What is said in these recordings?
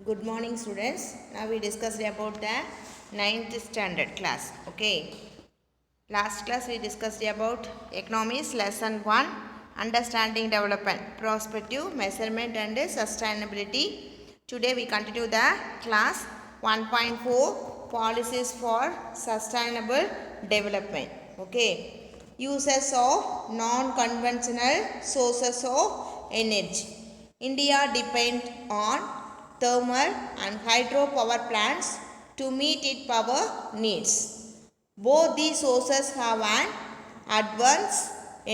Good morning students. Now we discussed about the 9th standard class. Okay. Last class we discussed about economics lesson 1 understanding development, prospective, measurement and sustainability. Today we continue the class 1.4 policies for sustainable development. Okay. Uses of non-conventional sources of energy. India depends on thermal and hydro power plants to meet its power needs. Both these sources have an adverse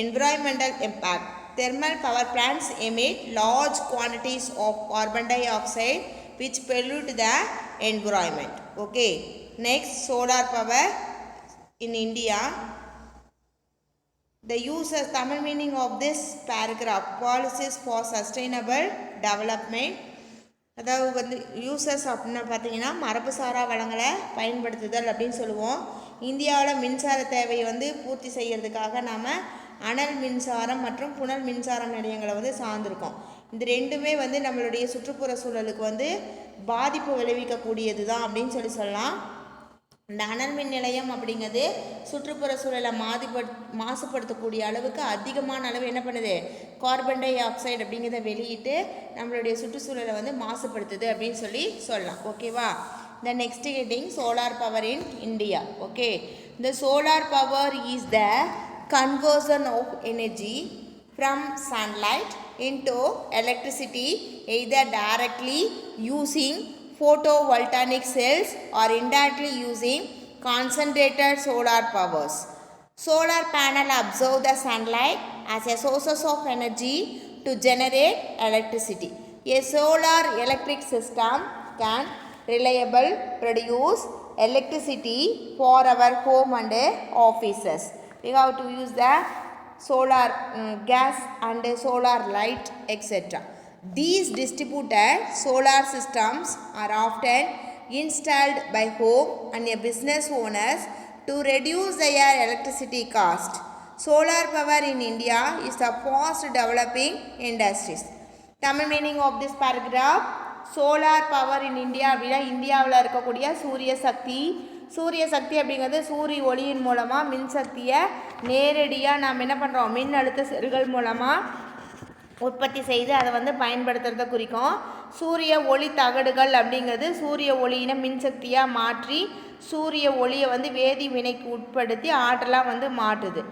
environmental impact. Thermal power plants emit large quantities of carbon dioxide which pollute the environment. Okay. Next, solar power in India. The uses, Tamil meaning of this paragraph, policies for sustainable development. அதாவது வந்து uses அப்படின்னா பார்த்தீங்கன்னா மரபுசாரா வளங்களை பயன்படுத்துதல் அப்படின்னு சொல்லுவோம். இந்தியாவில் மின்சார தேவையை வந்து பூர்த்தி செய்கிறதுக்காக நாம் அனல் மின்சாரம் மற்றும் புனல் மின்சாரம் நிலையங்களை வந்து சார்ந்திருக்கோம். இந்த ரெண்டுமே வந்து நம்மளுடைய சுற்றுப்புற சூழலுக்கு வந்து பாதிப்பு விளைவிக்கக்கூடியது தான் அப்படின்னு சொல்லலாம். இந்த அனல் மின் நிலையம் அப்படிங்கிறது சுற்றுப்புற சூழலை மாசுபடுத்தக்கூடிய அளவுக்கு அதிகமான அளவு என்ன பண்ணுது, கார்பன் டை ஆக்சைடு அப்படிங்கிறத வெளியிட்டு நம்மளுடைய சுற்றுச்சூழலை வந்து மாசுபடுத்துது அப்படின்னு சொல்லலாம். ஓகேவா. The next heading, solar power in India. Okay. The solar power is the conversion of energy from sunlight into electricity either directly using photovoltaic cells or indirectly using concentrated solar powers. Solar panel absorb the sunlight as a source of energy to generate electricity. A solar electric system can reliably produce electricity for our home and offices. We have to use the solar gas and solar light etc. These distributed solar systems are often installed by home and business owners to reduce their electricity cost. Solar power in India is a fast developing industry. Tamil meaning of this paragraph, solar power in India அப்படின்னா இந்தியாவில் இருக்கக்கூடிய சூரிய சக்தி அப்படிங்கிறது சூரிய ஒளியின் மூலமாக மின்சக்தியை நேரடியாக நாம் என்ன பண்ணுறோம், மின் அழுத்த செல்கள் மூலமாக உற்பத்தி செய்து அதை வந்து பயன்படுத்துறத குறிக்கும். சூரிய ஒளி தகடுகள் அப்படிங்கிறது சூரிய ஒளியினை மின்சக்தியாக மாற்றி சூரிய ஒளியை வந்து வேதி வினைக்கு உட்படுத்தி ஆற்றலாக வந்து மாற்றுது.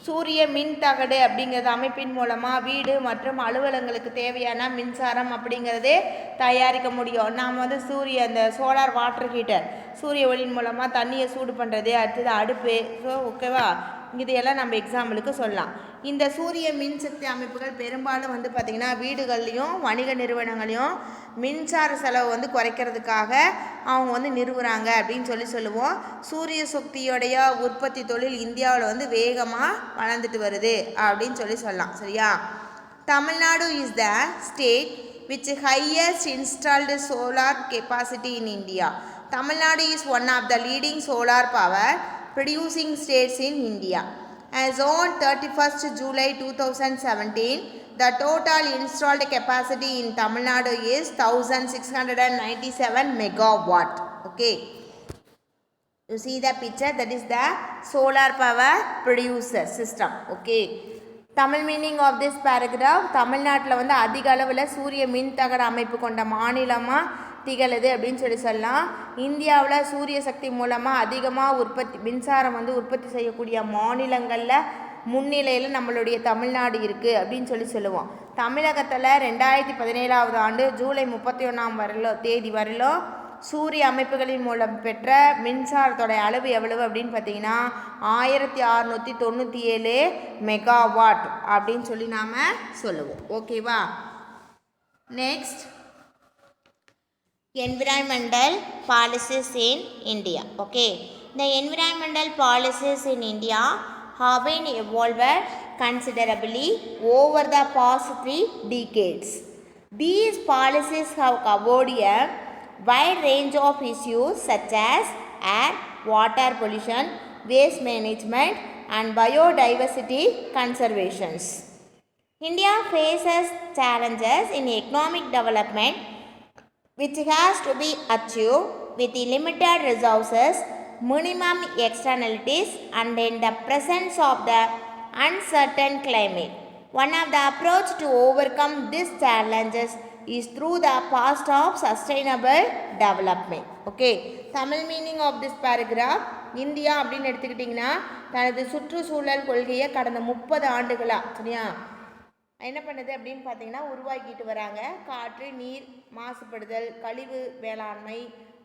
சூரிய மின் தகடு அப்படிங்கிறது அமைப்பின் மூலமாக வீடு மற்றும் அலுவலகங்களுக்கு தேவையான மின்சாரம் அப்படிங்கிறதே தயாரிக்க முடியும். நாம் வந்து அந்த சோலார் வாட்டர் ஹீட்டர் சூரிய ஒளியின் மூலமாக தண்ணியை சூடு பண்ணுறது, அடுத்தது அடுப்பு. ஸோ ஓகேவா, இதையெல்லாம் நம்ம எக்ஸாம்பிளுக்கு சொல்லலாம். இந்த சூரிய மின்சக்தி அமைப்புகள் பெரும்பாலும் வந்து பார்த்திங்கன்னா வீடுகள்லையும் வணிக நிறுவனங்களையும் மின்சார செலவு வந்து குறைக்கிறதுக்காக அவங்க வந்து நிறுவுறாங்க அப்படின்னு சொல்லுவோம். சூரிய சக்தியோடைய உற்பத்தி தொழில் இந்தியாவில் வந்து வேகமாக வளர்ந்துட்டு வருது அப்படின்னு சொல்லலாம். சரியா. Tamil Nadu is the state which highest installed solar capacity in India. Tamil Nadu is one of the leading solar power producing states in India. As on 31st July 2017, the total installed capacity in Tamil Nadu is 1697 megawatt. Okay. You see the picture, that is the solar power producer system. Okay. Tamil meaning of this paragraph, தமிழ்நாட்டில் வந்து அதிக அளவில் சூரிய மின் தகடு அமைப்பு கொண்ட மாநிலமாக திகழுது அப்படின்னு சொல்லலாம். இந்தியாவில் சூரிய சக்தி மூலமாக அதிகமாக மின்சாரம் வந்து உற்பத்தி செய்யக்கூடிய மாநிலங்களில் முன்னிலையில் நம்மளுடைய தமிழ்நாடு இருக்குது அப்படின்னு சொல்லுவோம். தமிழகத்தில் 2017 ஆண்டு ஜூலை 31 தேதி வரையிலும் சூரிய அமைப்புகளின் மூலம் பெற்ற மின்சாரத்தோடைய அளவு எவ்வளவு அப்படின்னு பார்த்தீங்கன்னா 1697 மெகாவாட் அப்படின்னு நாம் சொல்லுவோம். ஓகேவா. Next, environmental policies in India. Okay. The environmental policies in India have been evolved considerably over the past 3 decades. These policies have covered a wide range of issues such as air, water pollution, waste management and biodiversity conservation. India faces challenges in economic development which has to be achieved with limited resources, minimum externalities, and in the presence of the uncertain climate. One of the approach to overcome these challenges is through the path of sustainable development. Okay, Tamil meaning of this paragraph, India அப்படின்னு எடுத்துக்கிட்டிங்கன்னா தனது சுற்றுச்சூழல் கொள்கையை கடந்த 30 ஆண்டுகளா சரியா என்ன பண்ணுது அப்படின்னு பார்த்தீங்கன்னா உருவாக்கிட்டு வராங்க. காற்று நீர் மாசுபடுதல், கழிவு மேலாண்மை,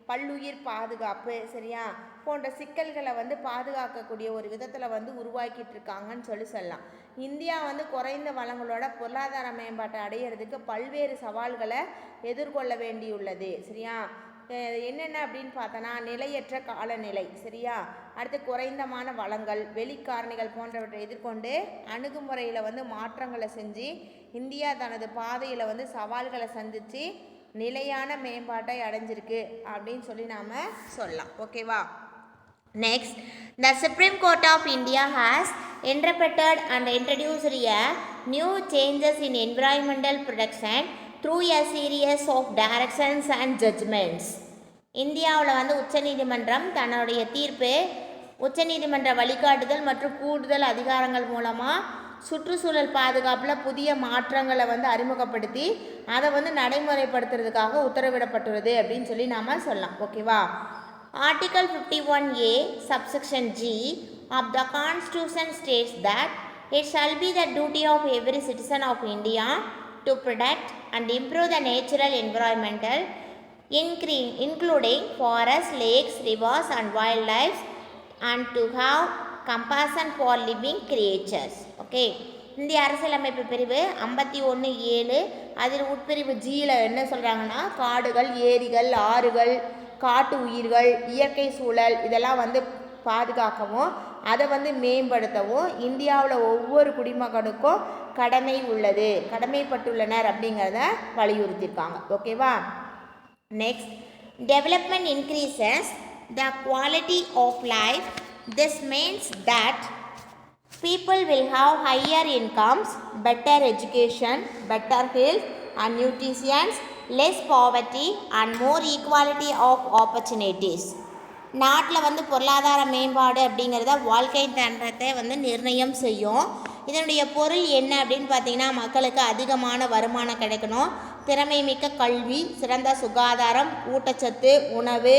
பல்லுயிர் பாதுகாப்பு சரியா போன்ற சிக்கல்களை வந்து பாதுகாக்கக்கூடிய ஒரு விதத்தில் வந்து உருவாக்கிட்டு இருக்காங்கன்னு சொல்லலாம். இந்தியா வந்து குறைந்த வளங்களோட பொருளாதார மேம்பாட்டை அடையிறதுக்கு பல்வேறு சவால்களை எதிர்கொள்ள வேண்டியுள்ளது சரியா. என்னென்ன அப்படின்னு பார்த்தோன்னா நிலையற்ற காலநிலை சரியா, அடுத்து குறைந்தமான வளங்கள், வெளிக்காரணிகள் போன்றவற்றை எதிர்கொண்டு அணுகுமுறையில் வந்து மாற்றங்களை செஞ்சு இந்தியா தனது பாதையில் வந்து சவால்களை சந்தித்து நிலையான மேம்பாட்டை அடைஞ்சிருக்கு அப்படின்னு சொல்லி நாம் சொல்லலாம். ஓகேவா. Next, the Supreme Court of India has interpreted and introduced a new changes in environmental protection through a series of directions and judgments. இந்தியாவில் வந்து உச்சநீதிமன்றம் தன்னுடைய தீர்ப்பு, உச்சநீதிமன்ற வழிகாட்டுதல் மற்றும் கூடுதல் அதிகாரங்கள் மூலமாக சுற்றுச்சூழல் பாதுகாப்பில் புதிய மாற்றங்களை வந்து அறிமுகப்படுத்தி அதை வந்து நடைமுறைப்படுத்துறதுக்காக உத்தரவிடப்பட்டுள்ளது அப்படின்னு சொல்லி நாம் சொல்லலாம். ஓகேவா. Article 51A subsection G of the Constitution states that it shall be the duty of every citizen of India to protect and improve the natural environment, including forests, lakes, rivers and wildlife, and to have compassion for living creatures. Okay. இந்திய அரசியலமைப்பு பிரிவு 51(7) அதில் உட்பிரிவு ஜியில் என்ன சொல்கிறாங்கன்னா காடுகள், ஏரிகள், ஆறுகள், காட்டு உயிர்கள், இயற்கை சூழல் இதெல்லாம் வந்து பாதுகாக்கவும் அதை வந்து மேம்படுத்தவும் இந்தியாவில் ஒவ்வொரு குடிமகனுக்கும் கடமை உள்ளது, கடமைப்பட்டுள்ளனர் அப்படிங்கிறத வலியுறுத்தியிருக்காங்க. ஓகேவா. Next, development increases the quality of life. This means that people will have higher incomes, better education, better health and nutrition, less poverty and more equality of opportunities. நாட்டில் வந்து பொருளாதார மேம்பாடு அப்படிங்கிறத வாழ்க்கை தரத்தை வந்து நிர்ணயம் செய்யும். இதனுடைய பொருள் என்ன அப்படின்னு பார்த்தீங்கன்னா மக்களுக்கு அதிகமான வருமானம் கிடைக்கணும், திறமை மிக்க கல்வி, சிறந்த சுகாதாரம், ஊட்டச்சத்து, உணவு,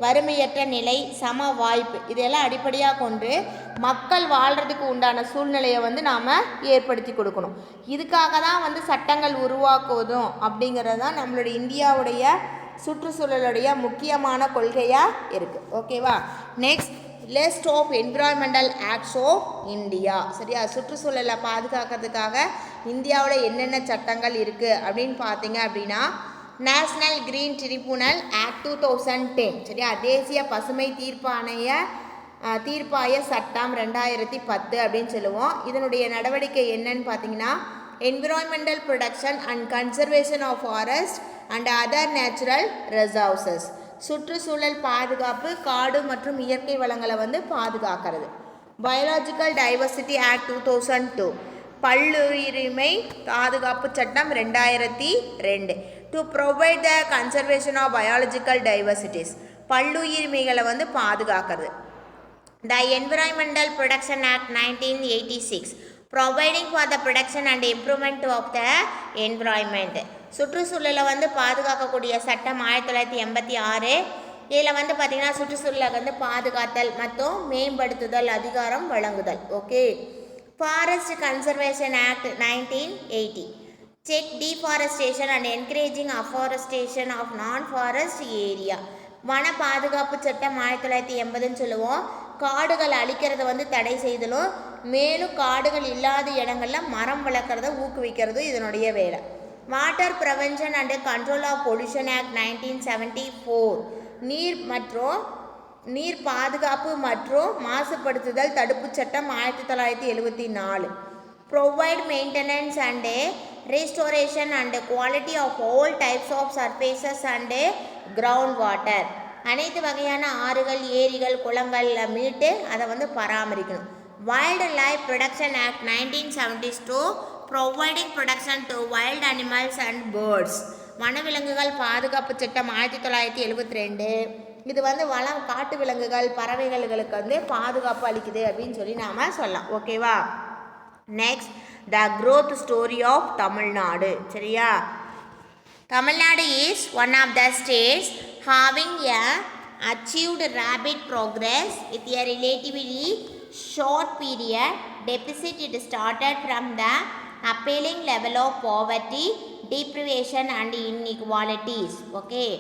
வறுமையற்ற நிலை, சம வாய்ப்பு இதெல்லாம் அடிப்படையாக கொண்டு மக்கள் வாழ்கிறதுக்கு உண்டான சூழ்நிலையை வந்து நாம் ஏற்படுத்தி கொடுக்கணும். இதுக்காக தான் வந்து சட்டங்கள் உருவாக்குவதும் அப்படிங்கிறது தான் நம்மளுடைய இந்தியாவுடைய சுற்றுச்சூழலுடைய முக்கியமான கொள்கையாக இருக்குது. ஓகேவா. Next, list of environmental acts of India சரியா. சுற்றுச்சூழலை பாதுகாக்கிறதுக்காக இந்தியாவில் என்னென்ன சட்டங்கள் இருக்குது அப்படின்னு பார்த்தீங்க அப்படின்னா நேஷ்னல் கிரீன் ட்ரிபியூனல் ஆக்ட் 2010 சரியா, தேசிய பசுமை தீர்ப்பாய சட்டம் 2010 அப்படின்னு சொல்லுவோம். இதனுடைய நடவடிக்கை என்னன்னு பார்த்தீங்கன்னா environmental protection and conservation of forest and other natural resources, சுற்றுச்சூழல் பாதுகாப்பு, காடு மற்றும் இயற்கை வளங்களை வந்து பாதுகாக்கிறது. பயாலஜிக்கல் டைவர்சிட்டி ஆக்ட் 2002, பல்லுயிரிமை பாதுகாப்பு சட்டம் 2002, to provide the conservation of biological diversities, பல்லுயிர்மைகளை வந்து பாதுகாக்கிறது. The environmental protection act 1986, providing for the protection and improvement of the environment, சுற்றுச்சூழலை வந்து பாதுகாக்கக்கூடிய சட்டம் 1986. இதில் வந்து பார்த்திங்கன்னா சுற்றுச்சூழலை வந்து பாதுகாத்தல் மற்றும் மேம்படுத்துதல் அதிகாரம் வழங்குதல். Okay. Forest conservation act 1980, check deforestation and encouraging afforestation of non-forest area, வன பாதுகாப்பு சட்டம் 1980 சொல்லுவோம். காடுகள் அழிக்கிறத வந்து தடை செய்தலும் மேலும் காடுகள் இல்லாத இடங்களில் மரம் வளர்க்குறத ஊக்குவிக்கிறது இதனுடைய வேலை. Water prevention and control of pollution act 1974, நீர் பாதுகாப்பு மற்றும் மாசுபடுத்துதல் தடுப்பு சட்டம் 1974, provide maintenance and restoration and quality of all types of surfaces and ground water, அனைத்து வகையான ஆறுகள், ஏரிகள், குளங்கள் மீட்டு அதை வந்து பராமரிக்கணும். Wild life protection act 1972, providing protection to wild animals and birds, வனவிலங்குகள் பாதுகாப்பு சட்டம் 1972. இது வந்து காட்டு விலங்குகள் பறவைகளுக்கு வந்து பாதுகாப்பு அளிக்குது அப்படின்னு சொல்லி நாம் சொல்லலாம். ஓகேவா? Next the growth story of Tamil Nadu. சரியா? Tamil Nadu is one of the states having a achieved rapid progress with a relatively short period deficit. It started from the appalling level of poverty, deprivation and inequalities. Okay,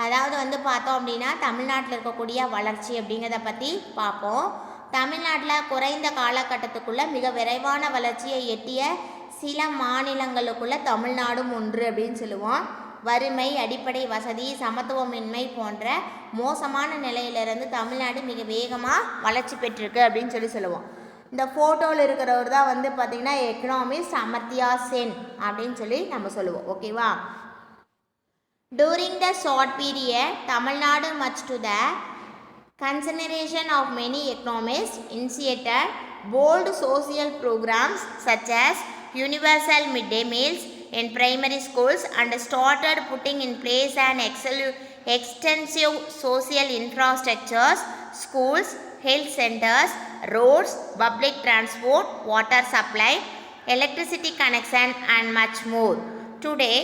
அதாவது வந்து பார்த்தோம் அப்படின்னா தமிழ்நாட்டில் இருக்கக்கூடிய வளர்ச்சி அப்படிங்கிறத பற்றி பார்ப்போம். தமிழ்நாட்டில் குறைந்த காலகட்டத்துக்குள்ளே மிக விரைவான வளர்ச்சியை எட்டிய சில மாநிலங்களுக்குள்ள தமிழ்நாடும் ஒன்று அப்படின்னு சொல்லுவோம். வறுமை, அடிப்படை வசதி, சமத்துவமின்மை போன்ற மோசமான நிலையிலிருந்து தமிழ்நாடு மிக வேகமாக வளர்ச்சி பெற்றிருக்கு அப்படின்னு சொல்லுவோம். இந்த ஃபோட்டோவில் இருக்கிறவர் தான் வந்து பார்த்திங்கன்னா எக்கனாமிஸ்ட் அமர்த்தியா சென் அப்படின்னு சொல்லி நம்ம சொல்லுவோம். ஓகேவா? During the short period Tamil Nadu much to the consideration of many economists initiated bold social programs such as universal midday meals in primary schools and started putting in place an extensive social infrastructures, schools, health centers, roads, public transport, water supply, electricity connection and much more. Today,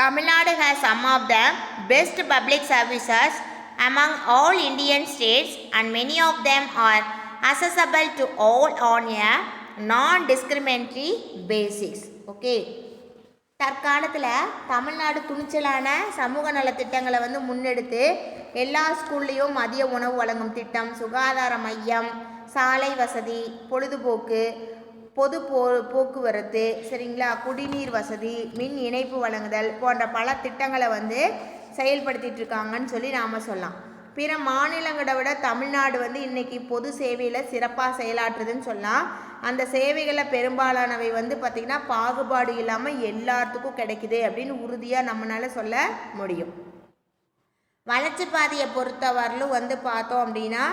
Tamil Nadu has some of the best public services among all Indian states and many of them are accessible to all on a non-discriminatory basis. Okay. தற்காலத்தில் தமிழ்நாடு துணிச்சலான சமூக நலத்திட்டங்களை வந்து முன்னெடுத்து எல்லா ஸ்கூல்லையும் மதிய உணவு வழங்கும் திட்டம், சுகாதார மையம், சாலை வசதி, பொழுதுபோக்கு, பொது போக்குவரத்து, சரிங்களா, குடிநீர் வசதி, மின் இணைப்பு வழங்குதல் போன்ற பல திட்டங்களை வந்து செயல்படுத்திட்டு இருக்காங்கன்னு சொல்லி நாம் சொல்லலாம். பிற மாநிலங்களை விட தமிழ்நாடு வந்து இன்றைக்கி பொது சேவையில் சிறப்பாக செயலாற்றுதுன்னு சொல்லலாம். அந்த சேவைகளை பெரும்பாலானவை வந்து பார்த்திங்கன்னா பாகுபாடு இல்லாமல் எல்லாத்துக்கும் கிடைக்குது அப்படின்னு உறுதியாக நம்மளால் சொல்ல முடியும். வளர்ச்சி பாதையை பொறுத்தவரையிலும் வந்து பார்த்தோம் அப்படின்னா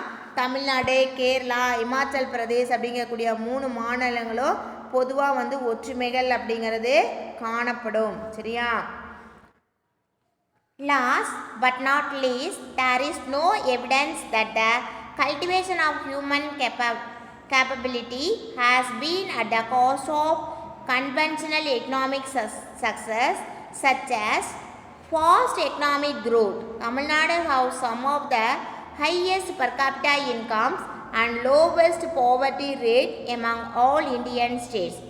தமிழ்நாடு, கேரளா, இமாச்சல் பிரதேஷ் அப்படிங்கக்கூடிய 3 மாநிலங்களும் பொதுவாக வந்து ஒற்றுமைகள் அப்படிங்கிறது காணப்படும். சரியா? Last but not least, there is no evidence that the cultivation of human capability has been at the cost of conventional economic success such as fast economic growth. Tamil Nadu has some of the highest per capita incomes and lowest poverty rate among all Indian states.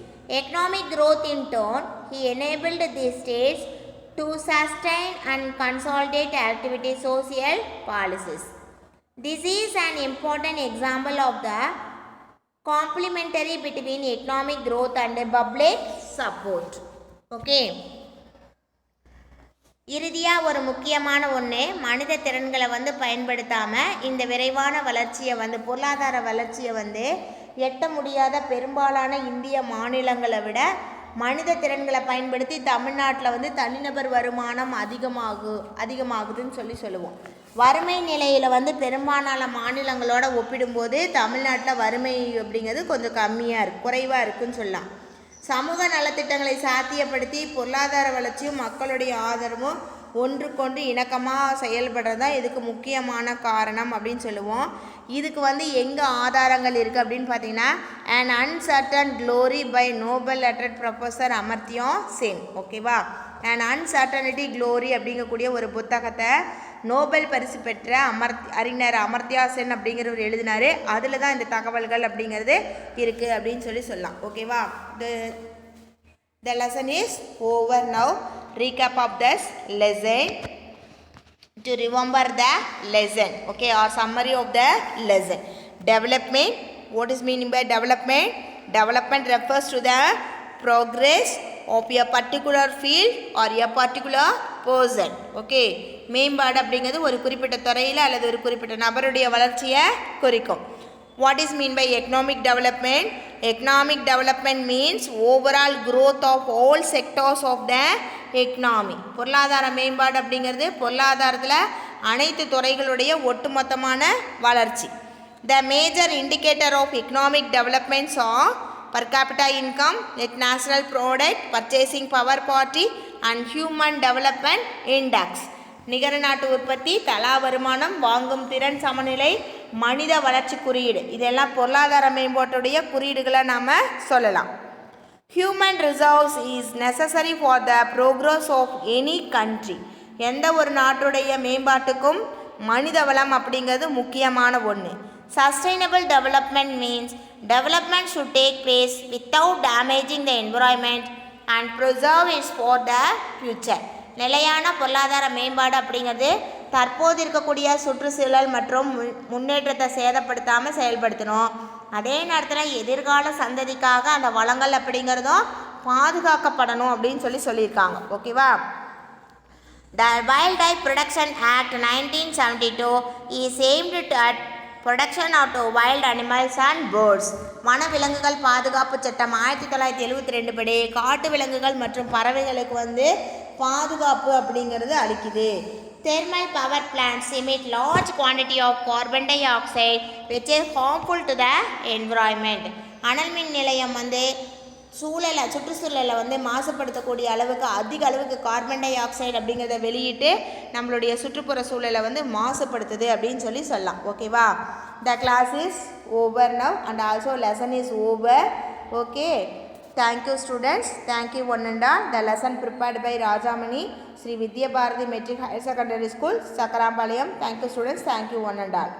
Economic growth in turn enabled these states to sustain and consolidate activity social policies. This is an important example of the complementary between economic growth and public support. Okay. இறுதியாக ஒரு முக்கியமான ஒன்று, மனித திறன்களை வந்து பயன்படுத்தாமல் இந்த விரைவான வளர்ச்சியை வந்து பொருளாதார வளர்ச்சியை வந்து எட்ட முடியாத பெரும்பாலான இந்திய மாநிலங்களை விட மனித திறன்களை பயன்படுத்தி தமிழ்நாட்டில் வந்து தனிநபர் வருமானம் அதிகமாகுதுன்னு சொல்லுவோம். வறுமை நிலையில் வந்து பெரும்பாலான மாநிலங்களோட ஒப்பிடும்போது தமிழ்நாட்டில் வறுமை அப்படிங்கிறது கொஞ்சம் குறைவாக இருக்குன்னு சொல்லலாம். சமூக நலத்திட்டங்களை சாத்தியப்படுத்தி பொருளாதார வளர்ச்சியும் மக்களுடைய ஆதரவும் ஒன்றுக்கொன்று இணக்கமாக செயல்படுறது தான் இதுக்கு முக்கியமான காரணம் அப்படின்னு சொல்லுவோம். இதுக்கு வந்து எங்கே ஆதாரங்கள் இருக்குது அப்படின்னு பார்த்தீங்கன்னா an uncertain glory by Nobel laureate professor Amartya Sen. ஓகேவா? an uncertainty glory அப்படிங்கக்கூடிய ஒரு புத்தகத்தை நோபல் பரிசு பெற்ற அறிஞர் அமர்த்தியா சென் அப்படிங்கிறவர் எழுதினார். அதில் தான் இந்த தகவல்கள் அப்படிங்கிறது இருக்குது அப்படின்னு சொல்லலாம். ஓகேவா? The lesson is over now. Recap of this lesson. To remember the lesson, okay, or summary of the lesson. Development. What is meaning by development? Development refers to the progress of a particular field or a particular person. Okay. மேம்பாடு அப்படிங்கிறது ஒரு குறிப்பிட்ட துறையில் அல்லது ஒரு குறிப்பிட்ட நபருடைய வளர்ச்சியை குறிக்கும். What is mean by economic development? Economic development means overall growth of all sectors of the economy. பொருளாதார மேம்பாடு அப்படிங்கிறது பொருளாதாரத்தில் அனைத்து துறைகளுடைய ஒட்டுமொத்தமான வளர்ச்சி. The major indicator of economic developments are per capita income, net national product, purchasing power parity and human development index. நிகர நாட்டு உற்பத்தி, தலா வருமானம், வாங்கும் திறன் சமநிலை, மனித வளர்ச்சி குறியீடு, இதெல்லாம் பொருளாதார மேம்பாட்டுடைய குறியீடுகளை நாம் சொல்லலாம். Human resource is necessary for the progress of any country. எந்த ஒரு நாட்டுடைய மேம்பாட்டுக்கும் மனித வளம் அப்படிங்கிறது முக்கியமான ஒன்று. Sustainable development means development should take place without damaging the environment and preserve it for the future. நிலையான பொருளாதார மேம்பாடு அப்படிங்கிறது தற்போது இருக்கக்கூடிய சுற்றுச்சூழல் மற்றும் முன்னேற்றத்தை சேதப்படுத்தாமல் செயல்படுத்தணும். அதே நேரத்தில் எதிர்கால சந்ததிக்காக அந்த வளங்கள் அப்படிங்கிறதும் பாதுகாக்கப்படணும் அப்படின்னு சொல்லியிருக்காங்க. ஓகேவா? The Wildlife Protection Act 1972 is aimed at protection of wild animals and birds. வனவிலங்குகள் பாதுகாப்பு சட்டம் 1972 படி காட்டு விலங்குகள் மற்றும் பறவைகளுக்கு பாதுகாப்பு அப்படிங்கிறது அளிக்குது. Thermal power plants emit large quantity of carbon dioxide which is harmful to the environment. அனல் மின் நிலையம் சுற்றுச்சூழலை மாசுபடுத்தக்கூடிய அளவுக்கு அதிக அளவுக்கு கார்பன் டை ஆக்சைடு அப்படிங்கிறத வெளியிட்டு நம்மளுடைய சுற்றுப்புற சூழலை மாசுபடுத்துது அப்படின்னு சொல்லலாம். ஓகேவா? The class is over now and also lesson is over. Okay. Thank you students. Thank you one and all. The lesson prepared by Rajamani, Sri Vidya Bharati Metric Higher Secondary School, Sakarampalayam. Thank you students. Thank you one and all.